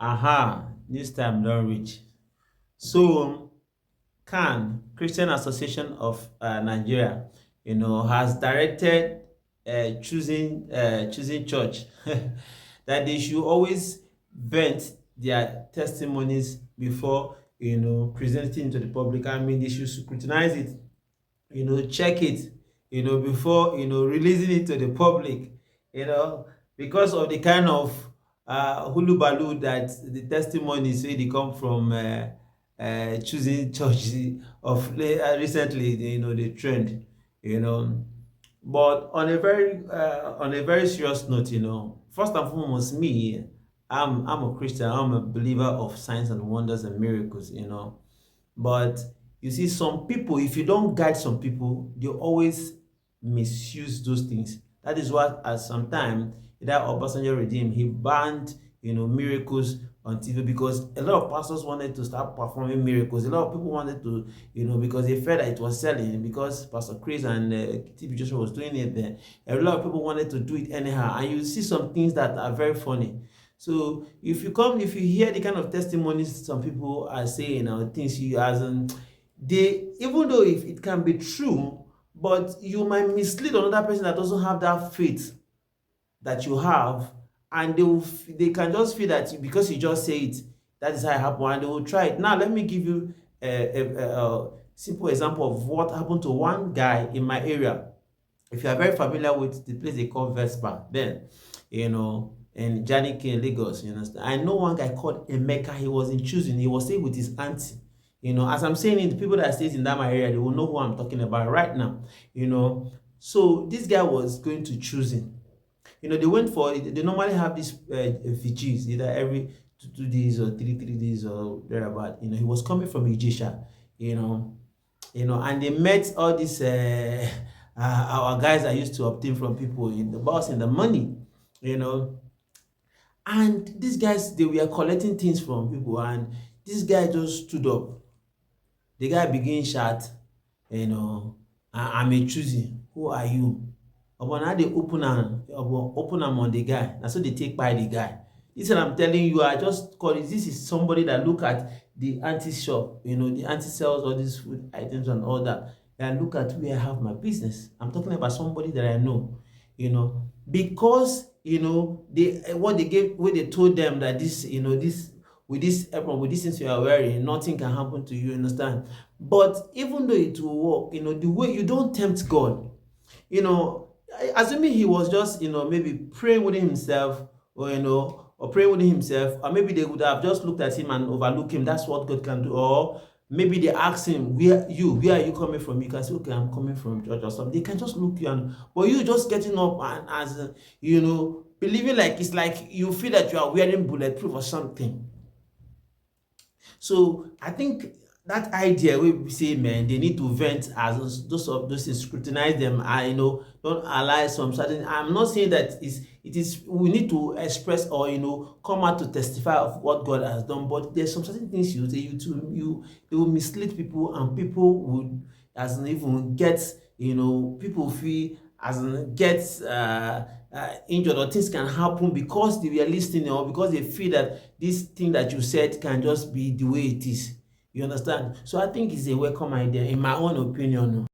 Aha, this time don't reach. So, CAN, Christian Association of Nigeria, has directed choosing church that they should always vent their testimonies before presenting to the public. I mean, they should scrutinize it, check it, before releasing it to the public, because of the kind of hulu balu that the testimonies say they come from choosing church recently, the trend, you know. But on a very serious note, first and foremost, me, I'm a Christian. I'm a believer of signs and wonders and miracles, but you see, some people, if you don't guide some people, they always misuse those things. That is what, at some time, that Obasanjo regime, he banned, miracles on TV because a lot of pastors wanted to start performing miracles. A lot of people wanted to, because they felt that it was selling, because Pastor Chris and TB Joshua was doing it there. A lot of people wanted to do it anyhow. And you see some things that are very funny. So if you hear the kind of testimonies some people are saying, or things you as in, they, even though if it can be true, but you might mislead another person that doesn't have that faith that you have, and they can just feel that because you just say it, that is how it happened, and they will try it. Now let me give you a simple example of what happened to one guy in my area. If you are very familiar with the place they call Vespa, then in Janike in Lagos, you understand. I know one guy called Emeka. He was in choosing. He was staying with his auntie. As I'm saying it, the people that stays in that my area, they will know who I'm talking about right now. So this guy was going to choosing. They went for it. They normally have these VGs either every 2 days or 3 days or thereabout. He was coming from Ijesha. And they met all these our guys that used to obtain from people in the boss and the money, you know. And these guys, they were collecting things from people, and this guy just stood up. The guy began shout, I'm a choosy. Who are you? Upon how they open am on the guy. And so they take by the guy. This is what I'm telling you. I just call it. This is somebody that look at the anti shop, the anti sells all these food items and all that. And look at where I have my business. I'm talking about somebody that I know, because they what they gave, what they told them that this, this with this apron, with these things you are wearing, nothing can happen to you, understand? But even though it will work, the way you don't tempt God, assuming he was just, maybe praying within himself, or or praying within himself, or maybe they would have just looked at him and overlooked him. That's what God can do. Or maybe they ask him, where are you coming from? You can say, okay, I'm coming from church or something. They can just look you, and but you just getting up and as believing like it's like you feel that you are wearing bulletproof or something. So I think that idea we say, man, they need to vent as those things, scrutinize them. Don't allow some certain. I'm not saying that it is we need to express or come out to testify of what God has done, but there's some certain things you say they will mislead people, and people would as in even get people feel as in get injured, or things can happen because they were listening, or because they feel that this thing that you said can just be the way it is. You understand? So I think it's a welcome idea, in my own opinion.